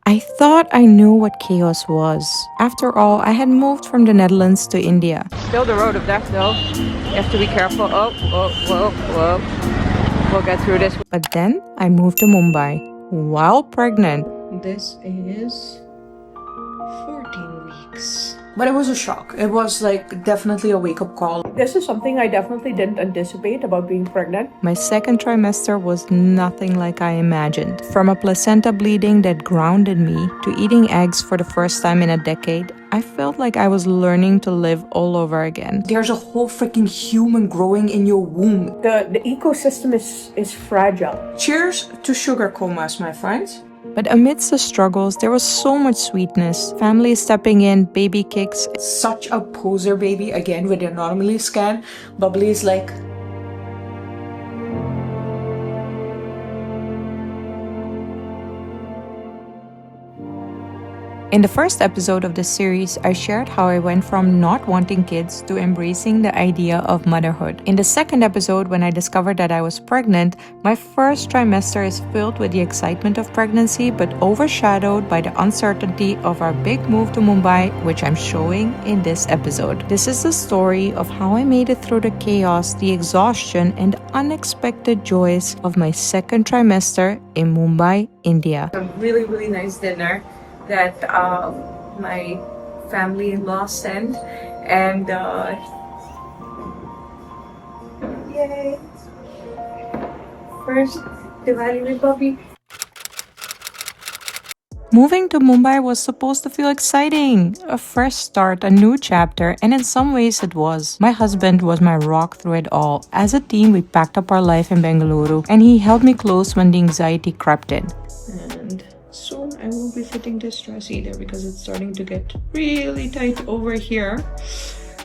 I thought I knew what chaos was. After all, I had moved from the Netherlands to India. Still the road of death though. You have to be careful. Oh, whoa, whoa, whoa. We'll get through this. But then I moved to Mumbai while pregnant. This is 14 weeks. But it was a shock. It was like definitely a wake-up call. This is something I definitely didn't anticipate about being pregnant. My second trimester was nothing like I imagined. From a placenta bleeding that grounded me to eating eggs for the first time in a decade, I felt like I was learning to live all over again. There's a whole freaking human growing in your womb. The ecosystem is fragile. Cheers to sugar comas, my friends. But amidst the struggles, there was so much sweetness. Family stepping in, baby kicks. Such a poser baby, again with the anomaly scan. Bubli is like... In the first episode of this series, I shared how I went from not wanting kids to embracing the idea of motherhood. In the second episode, when I discovered that I was pregnant, my first trimester is filled with the excitement of pregnancy but overshadowed by the uncertainty of our big move to Mumbai, which I'm showing in this episode. This is the story of how I made it through the chaos, the exhaustion, and the unexpected joys of my second trimester in Mumbai, India. A really, really nice dinner that my family-in-law sent, and yay! First Diwali with Bubli. Moving to Mumbai was supposed to feel exciting, a fresh start, a new chapter, and in some ways it was. My husband was my rock through it all. As a team, we packed up our life in Bengaluru, and he held me close when the anxiety crept in. And soon I won't be fitting this dress either because it's starting to get really tight over here.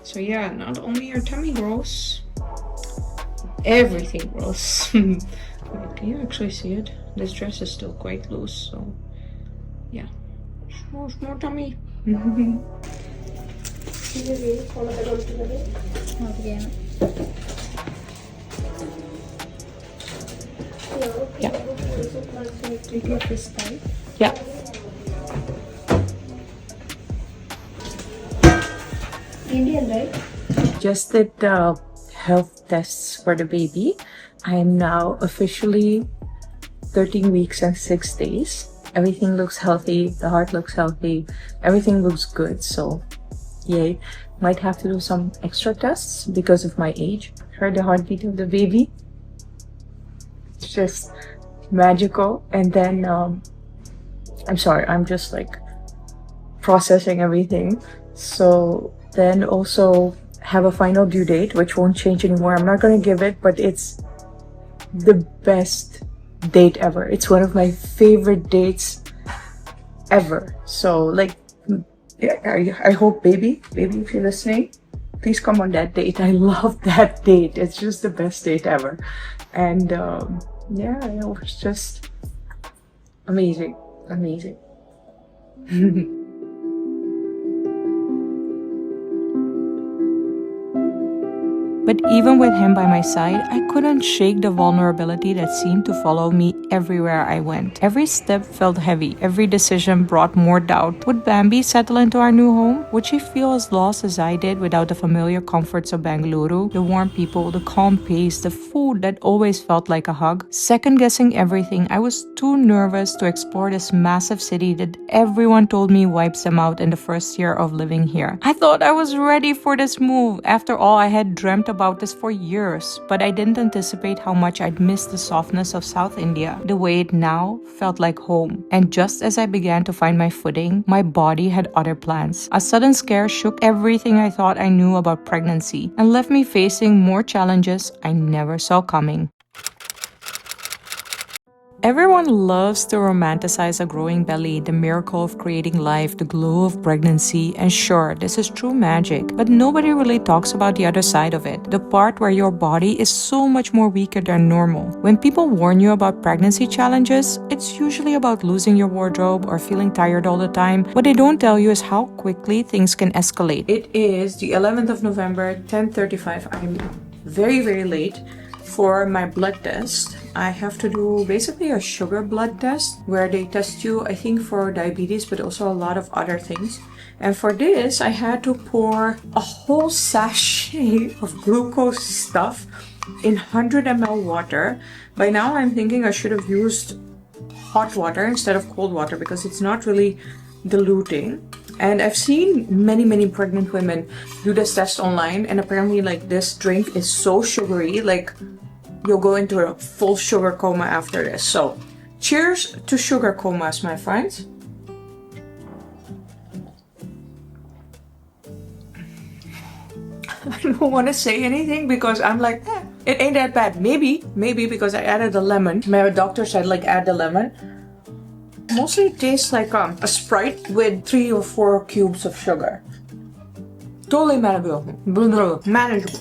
So yeah, not only your tummy grows, everything grows. Wait, can you actually see it? This dress is still quite loose, so yeah. More tummy. Yeah. Yeah. Indian, right? Just did health tests for the baby. I am now officially 13 weeks and 6 days. Everything looks healthy. The heart looks healthy. Everything looks good. So, yay. Might have to do some extra tests because of my age. Heard the heartbeat of the baby. It's just magical. And then I'm sorry, I'm just like processing everything. So then also have a final due date, which won't change anymore. I'm not going to give it, but it's the best date ever. It's one of my favorite dates ever. So like, yeah, I hope baby, if you're listening, please come on that date. I love that date. It's just the best date ever. And yeah, it was just amazing. But even with him by my side, I couldn't shake the vulnerability that seemed to follow me everywhere I went. Every step felt heavy. Every decision brought more doubt. Would Bambi settle into our new home? Would she feel as lost as I did without the familiar comforts of Bengaluru? The warm people, the calm pace, the food that always felt like a hug? Second-guessing everything, I was too nervous to explore this massive city that everyone told me wipes them out in the first year of living here. I thought I was ready for this move. After all, I had dreamt about this for years, but I didn't anticipate how much I'd miss the softness of South India, the way it now felt like home. And just as I began to find my footing, my body had other plans. A sudden scare shook everything I thought I knew about pregnancy and left me facing more challenges I never saw coming. Everyone loves to romanticize a growing belly, the miracle of creating life, the glow of pregnancy, and sure, this is true magic, but nobody really talks about the other side of it, the part where your body is so much more weaker than normal. When people warn you about pregnancy challenges, it's usually about losing your wardrobe or feeling tired all the time. What they don't tell you is how quickly things can escalate. It is the 11th of November, 10:35. I'm very, very late for my blood test. I have to do basically a sugar blood test where they test you, I think, for diabetes, but also a lot of other things. And for this, I had to pour a whole sachet of glucose stuff in 100 ml water. By now, I'm thinking I should have used hot water instead of cold water because it's not really diluting. And I've seen many pregnant women do this test online, and apparently like this drink is so sugary, like you'll go into a full sugar coma after this. So cheers to sugar comas, my friends. I don't want to say anything because I'm like, it ain't that bad. Maybe because I added the lemon. My doctor said like add the lemon. Mostly it tastes like a Sprite with 3 or 4 cubes of sugar. Totally manageable. Manageable.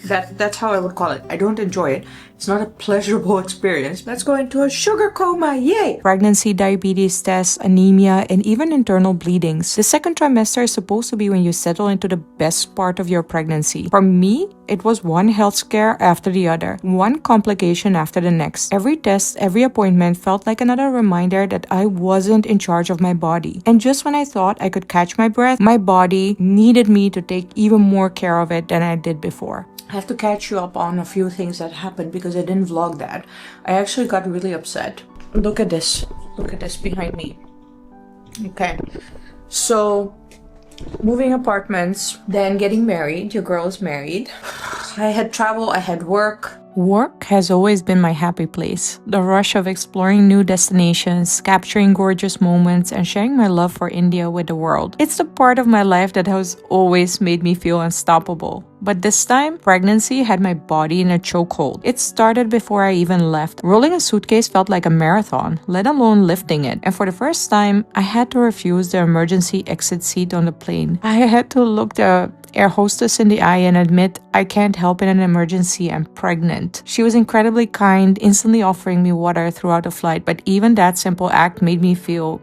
That's how I would call it. I don't enjoy it. It's not a pleasurable experience. Let's go into a sugar coma. Yay! Pregnancy, diabetes tests, anemia, and even internal bleedings. The second trimester is supposed to be when you settle into the best part of your pregnancy. For me, it was one health scare after the other, one complication after the next. Every test, every appointment felt like another reminder that I wasn't in charge of my body. And just when I thought I could catch my breath, my body needed me to take even more care of it than I did before. I have to catch you up on a few things that happened because I didn't vlog that. I actually got really upset. Look at this. Look at this behind me. Okay. So, moving apartments, then getting married. Your girl is married. I had travel, I had work. Work has always been my happy place. The rush of exploring new destinations, capturing gorgeous moments, and sharing my love for India with the world. It's the part of my life that has always made me feel unstoppable. But this time, pregnancy had my body in a chokehold. It started before I even left. Rolling a suitcase felt like a marathon, let alone lifting it. And for the first time, I had to refuse the emergency exit seat on the plane. I had to look the air hostess in the eye and admit I can't help in an emergency, I'm pregnant. She was incredibly kind, instantly offering me water throughout the flight, but even that simple act made me feel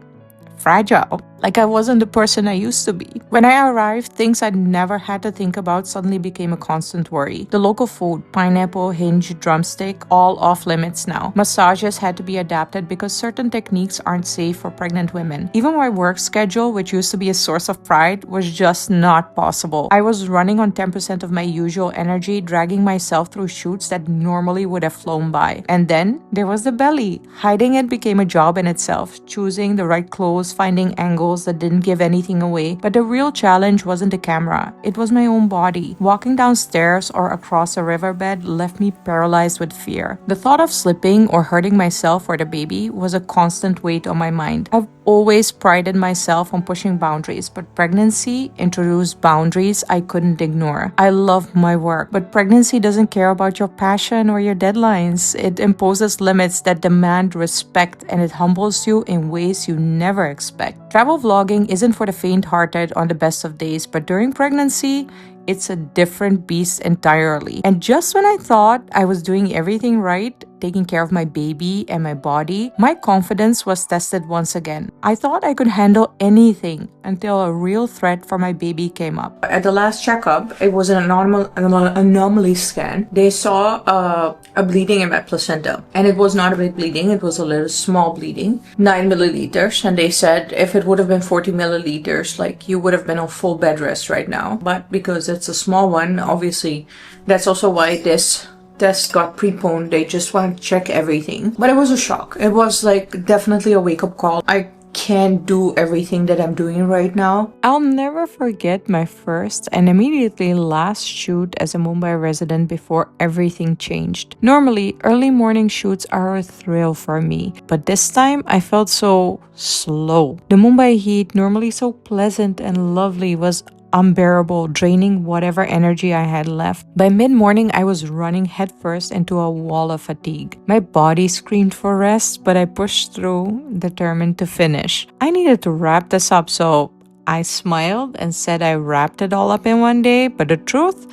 fragile, like I wasn't the person I used to be. When I arrived, things I'd never had to think about suddenly became a constant worry. The local food, pineapple, hinge, drumstick, all off limits now. Massages had to be adapted because certain techniques aren't safe for pregnant women. Even my work schedule, which used to be a source of pride, was just not possible. I was running on 10% of my usual energy, dragging myself through shoots that normally would have flown by. And then there was the belly. Hiding it became a job in itself, choosing the right clothes, finding angles that didn't give anything away. But the real challenge wasn't the camera, it was my own body. Walking downstairs or across a riverbed left me paralyzed with fear. The thought of slipping or hurting myself or the baby was a constant weight on my mind. I've always prided myself on pushing boundaries, but pregnancy introduced boundaries I couldn't ignore. I love my work, but pregnancy doesn't care about your passion or your deadlines. It imposes limits that demand respect, and it humbles you in ways you never expect. Travel vlogging isn't for the faint-hearted on the best of days, but during pregnancy, it's a different beast entirely. And just when I thought I was doing everything right, taking care of my baby and my body, my confidence was tested once again. I thought I could handle anything until a real threat for my baby came up. At the last checkup, it was an anomaly scan. They saw a bleeding in my placenta, and it was not a big bleeding, it was a little small bleeding, 9 milliliters, and they said if it would have been 40 milliliters, like you would have been on full bed rest right now. But because it's a small one, obviously, that's also why this test got preponed. They just want to check everything. But it was a shock. It was like definitely a wake-up call. I can't do everything that I'm doing right now. I'll never forget my first and immediately last shoot as a Mumbai resident before everything changed. Normally, early morning shoots are a thrill for me, but this time I felt so slow. The Mumbai heat, normally so pleasant and lovely, was unbearable, draining whatever energy I had left. By mid-morning, I was running headfirst into a wall of fatigue. My body screamed for rest, but I pushed through, determined to finish. I needed to wrap this up, so I smiled and said I wrapped it all up in one day, but the truth,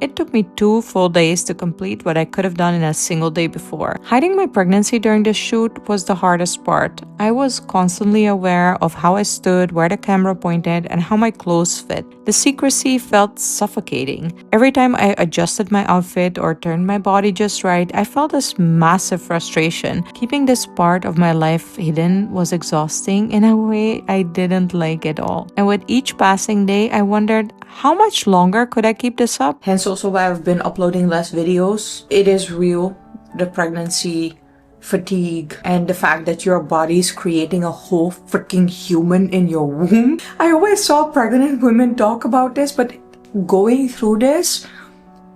It took me 2 full days to complete what I could have done in a single day before. Hiding my pregnancy during the shoot was the hardest part. I was constantly aware of how I stood, where the camera pointed, and how my clothes fit. The secrecy felt suffocating. Every time I adjusted my outfit or turned my body just right, I felt this massive frustration. Keeping this part of my life hidden was exhausting in a way I didn't like at all. And with each passing day, I wondered, how much longer could I keep this up? Hence also why I've been uploading less videos. It is real, the pregnancy fatigue and the fact that your body's creating a whole freaking human in your womb. I always saw pregnant women talk about this, but going through this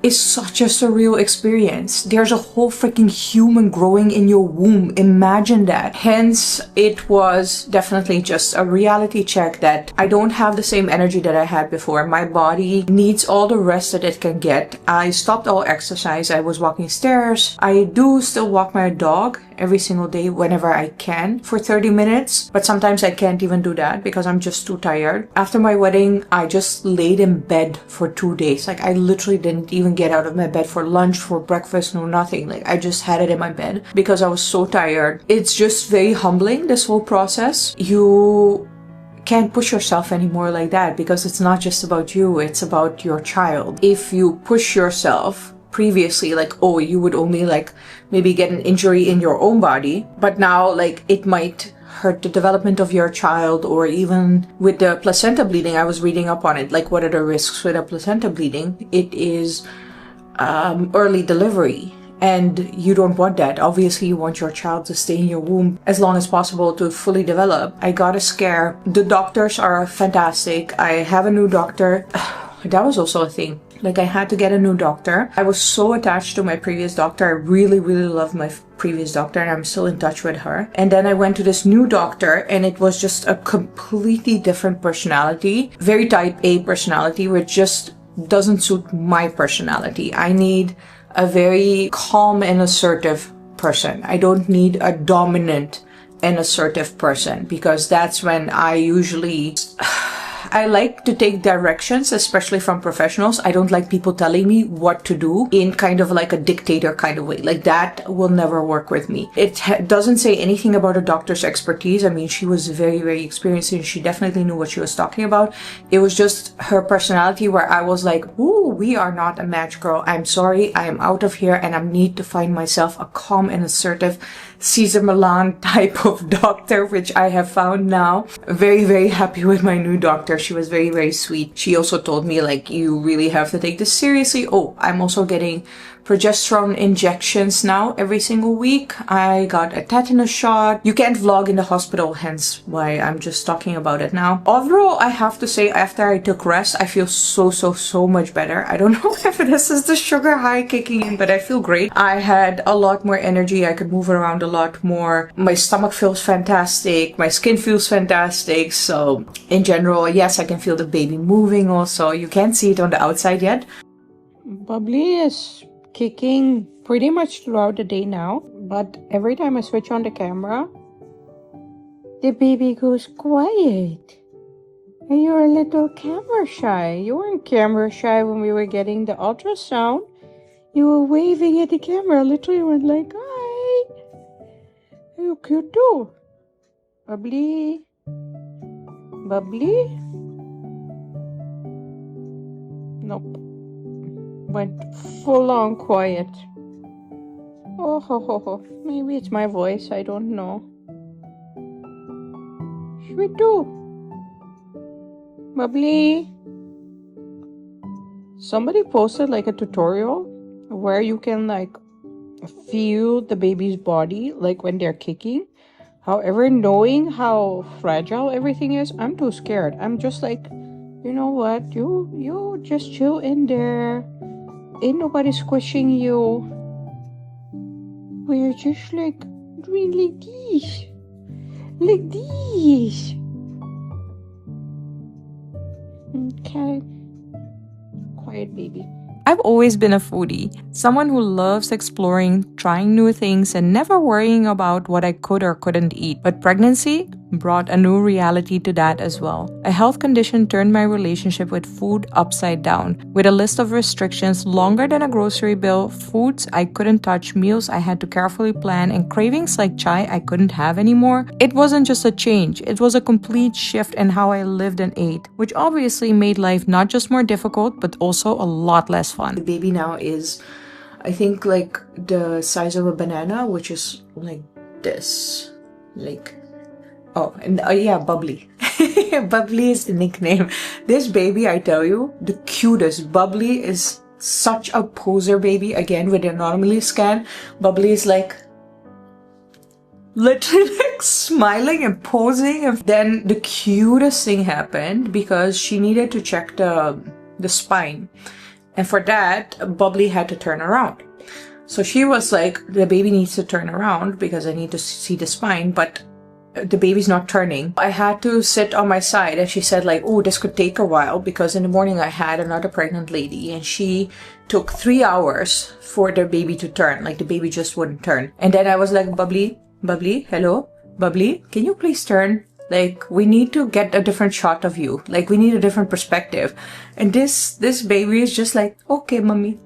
is such a surreal experience. There's a whole freaking human growing in your womb. Imagine that. Hence, it was definitely just a reality check that I don't have the same energy that I had before. My body needs all the rest that it can get. I stopped all exercise. I was walking stairs. I do still walk my dog every single day whenever I can for 30 minutes, but sometimes I can't even do that because I'm just too tired. After my wedding, I just laid in bed for 2 days. Like, I literally didn't even get out of my bed for lunch, for breakfast, no nothing. Like, I just had it in my bed because I was so tired. It's just very humbling, this whole process. You can't push yourself anymore like that because it's not just about you, it's about your child. If you push yourself previously, like, oh, you would only like maybe get an injury in your own body, but now like it might hurt the development of your child. Or even with the placenta bleeding, I was reading up on it, like what are the risks with a placenta bleeding. It is early delivery, and you don't want that. Obviously you want your child to stay in your womb as long as possible to fully develop. I got a scare. The doctors are fantastic. I have a new doctor. That was also a thing. Like, I had to get a new doctor. I was so attached to my previous doctor. I really, really loved my previous doctor, and I'm still in touch with her. And then I went to this new doctor, and it was just a completely different personality. Very type A personality, which just doesn't suit my personality. I need a very calm and assertive person. I don't need a dominant and assertive person, because that's when I usually... I like to take directions, especially from professionals. I don't like people telling me what to do in kind of like a dictator kind of way. Like, that will never work with me. It doesn't say anything about a doctor's expertise. I mean, she was very, very experienced and she definitely knew what she was talking about. It was just her personality where I was like, ooh, we are not a match, girl. I'm sorry. I am out of here and I need to find myself a calm and assertive Caesar Milan type of doctor, which I have found now. Very, very happy with my new doctor. She was very, very sweet. She also told me, like, you really have to take this seriously. Oh, I'm also getting progesterone injections now every single week. I got a tetanus shot. You can't vlog in the hospital, hence why I'm just talking about it now. Overall, I have to say, after I took rest, I feel so much better. I don't know if this is the sugar high kicking in, but I feel great. I had a lot more energy. I could move around a lot more. My stomach feels fantastic. My skin feels fantastic. So in general, yes, I can feel the baby moving also. You can't see it on the outside yet. Bubli is kicking pretty much throughout the day now, but every time I switch on the camera, the baby goes quiet. And you're a little camera shy. You weren't camera shy when we were getting the ultrasound. You were waving at the camera, literally went like, hi. You're cute too. Bubli. Bubli? Nope. Went full on quiet. Oh ho ho ho. Maybe it's my voice, I don't know. Sweet too. Bubli. Somebody posted like a tutorial where you can like feel the baby's body like when they're kicking. However, knowing how fragile everything is, I'm too scared. I'm just like, you know what? You just chill in there. Ain't nobody squishing you. We're just like doing like this. Like this. Okay. Quiet, baby. I've always been a foodie, someone who loves exploring, trying new things, and never worrying about what I could or couldn't eat. But pregnancy brought a new reality to that as well. A health condition turned my relationship with food upside down, with a list of restrictions longer than a grocery bill, foods I couldn't touch, meals I had to carefully plan, and cravings like chai I couldn't have anymore. It wasn't just a change, it was a complete shift in how I lived and ate, which obviously made life not just more difficult, but also a lot less fun. The baby now is, I think, like the size of a banana, which is like this. Like, oh, and yeah, Bubli. Bubli is the nickname. This baby, I tell you, the cutest. Bubli is such a poser baby. Again, with the anomaly scan, Bubli is like literally like smiling and posing. And then the cutest thing happened because she needed to check the spine. And for that, Bubli had to turn around. So she was like, the baby needs to turn around because I need to see the spine, but the baby's not turning. I had to sit on my side, and she said like, oh, this could take a while because in the morning I had another pregnant lady and she took 3 hours for the baby to turn. Like the baby just wouldn't turn. And then I was like, Bubli, hello, Bubli, can you please turn? Like, we need to get a different shot of you. Like, we need a different perspective. And this baby is just like, okay, mommy.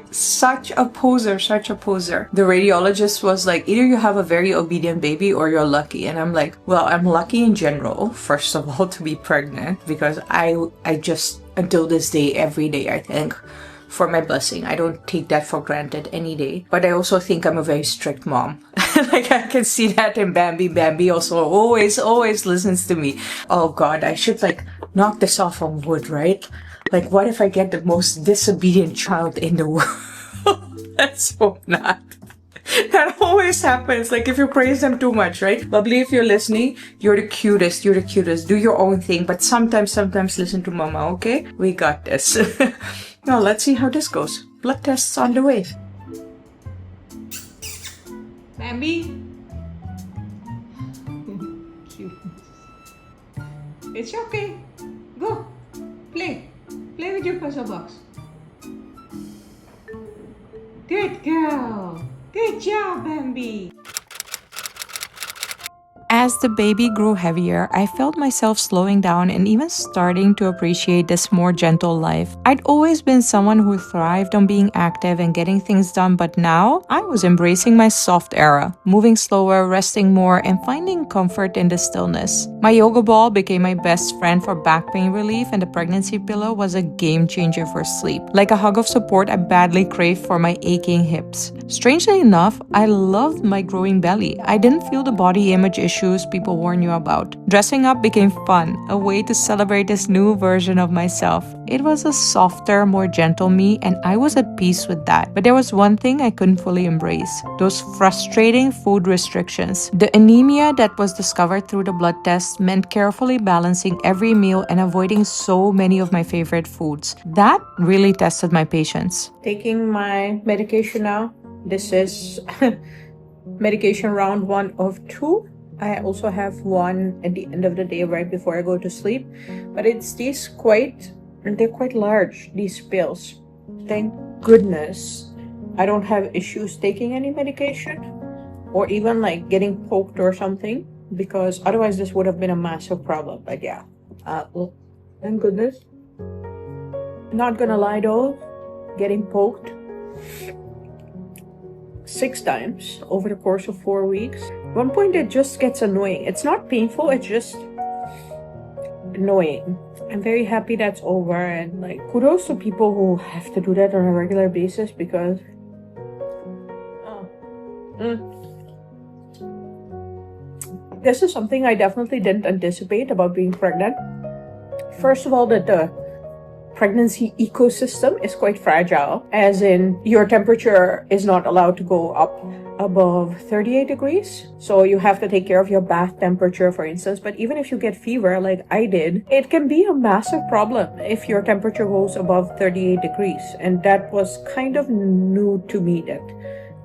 Such a poser, such a poser. The radiologist was like, either you have a very obedient baby or you're lucky. And I'm like, well, I'm lucky in general, first of all, to be pregnant, because I just, until this day, every day, I think, for my blessing. I don't take that for granted any day. But I also think I'm a very strict mom. Like, I can see that in Bambi. Bambi also always listens to me. Oh God, I should like knock this off on wood, right? Like, what if I get the most disobedient child in the world? Let's hope not. That always happens, like if you praise them too much, right? Bubli, if you're listening, you're the cutest, do your own thing, but sometimes listen to mama, okay? We got this. Now let's see how this goes. Blood tests on the way. Bambi? Cute. It's okay. Go. Play with your puzzle box. Good girl. Good job, Bambi. As the baby grew heavier, I felt myself slowing down and even starting to appreciate this more gentle life. I'd always been someone who thrived on being active and getting things done, but now I was embracing my soft era, moving slower, resting more, and finding comfort in the stillness. My yoga ball became my best friend for back pain relief, and the pregnancy pillow was a game changer for sleep. Like a hug of support I badly craved for my aching hips. Strangely enough, I loved my growing belly. I didn't feel the body image issues people warn you about. Dressing up became fun, a way to celebrate this new version of myself. It was a softer, more gentle me, and I was at peace with that. But there was one thing I couldn't fully embrace: those frustrating food restrictions. The anemia that was discovered through the blood test meant carefully balancing every meal and avoiding so many of my favorite foods. That really tested my patience. Taking my medication now. This is medication round 1 of 2. I also have one at the end of the day right before I go to sleep, but it's they're quite large, these pills. Thank goodness I don't have issues taking any medication or even like getting poked or something, because otherwise this would have been a massive problem. But yeah, well, thank goodness. Not gonna lie though, getting poked 6 times over the course of 4 weeks. At one point it just gets annoying. It's not painful, it's just annoying. I'm very happy that's over, and like kudos to people who have to do that on a regular basis, because this is something I definitely didn't anticipate about being pregnant. First of all, that the pregnancy ecosystem is quite fragile, as in your temperature is not allowed to go up above 38 degrees. So you have to take care of your bath temperature, for instance. But even if you get fever like I did, it can be a massive problem if your temperature goes above 38 degrees. And that was kind of new to me, that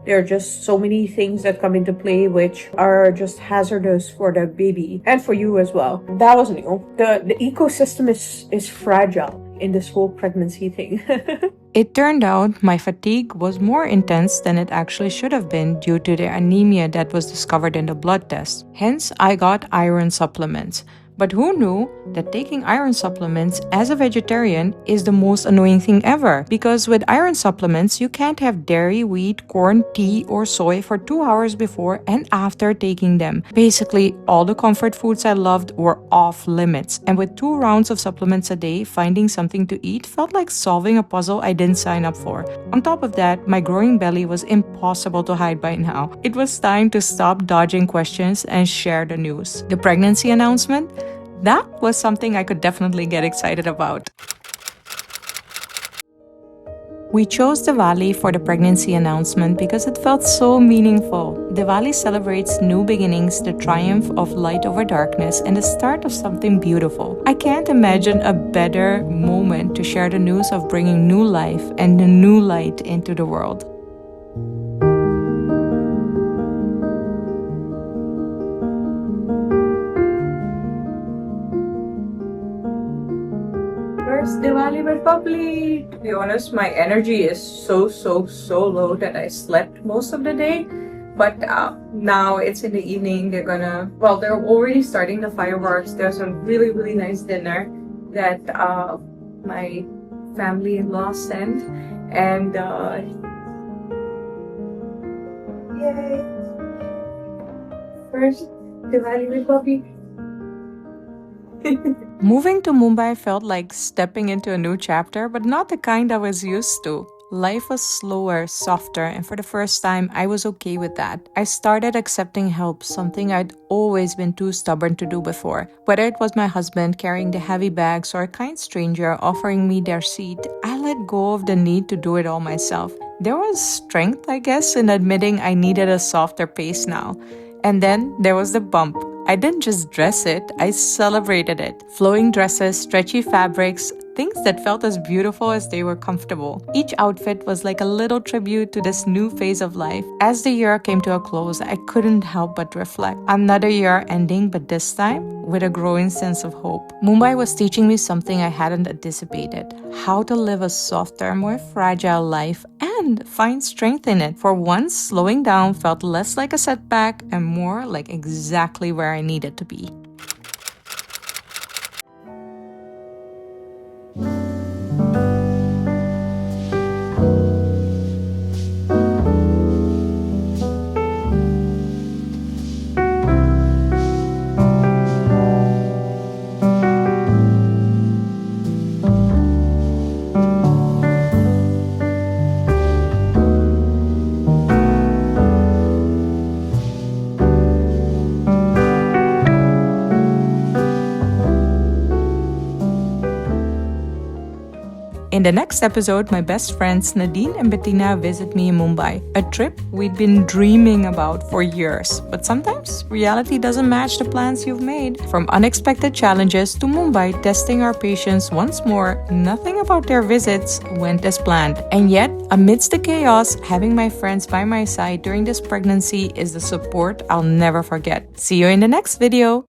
there are just so many things that come into play which are just hazardous for the baby and for you as well. That was new. The ecosystem is fragile in this whole pregnancy thing. It turned out my fatigue was more intense than it actually should have been due to the anemia that was discovered in the blood test. Hence, I got iron supplements. But who knew that taking iron supplements as a vegetarian is the most annoying thing ever? Because with iron supplements, you can't have dairy, wheat, corn, tea, or soy for 2 hours before and after taking them. Basically, all the comfort foods I loved were off limits. And with 2 rounds of supplements a day, finding something to eat felt like solving a puzzle I didn't sign up for. On top of that, my growing belly was impossible to hide by now. It was time to stop dodging questions and share the news. The pregnancy announcement? That was something I could definitely get excited about. We chose Diwali for the pregnancy announcement because it felt so meaningful. Diwali celebrates new beginnings, the triumph of light over darkness, and the start of something beautiful. I can't imagine a better moment to share the news of bringing new life and a new light into the world. First Diwali with Bubli. To be honest, my energy is so low that I slept most of the day. But now it's in the evening. They're already starting the fireworks. There's a really nice dinner that my family-in-law sent. And yay! First Diwali with Bubli. Moving to Mumbai felt like stepping into a new chapter, but not the kind I was used to. Life was slower, softer, and for the first time, I was okay with that. I started accepting help, something I'd always been too stubborn to do before. Whether it was my husband carrying the heavy bags or a kind stranger offering me their seat, I let go of the need to do it all myself. There was strength, I guess, in admitting I needed a softer pace now. And then there was the bump. I didn't just dress it, I celebrated it. Flowing dresses, stretchy fabrics, things that felt as beautiful as they were comfortable. Each outfit was like a little tribute to this new phase of life. As the year came to a close, I couldn't help but reflect. Another year ending, but this time with a growing sense of hope. Mumbai was teaching me something I hadn't anticipated: how to live a softer, more fragile life and find strength in it. For once, slowing down felt less like a setback and more like exactly where I needed to be. In the next episode, my best friends Nadine and Bettina visit me in Mumbai, a trip we'd been dreaming about for years. But sometimes reality doesn't match the plans you've made. From unexpected challenges to Mumbai testing our patience once more, nothing about their visits went as planned. And yet, amidst the chaos, having my friends by my side during this pregnancy is the support I'll never forget. See you in the next video.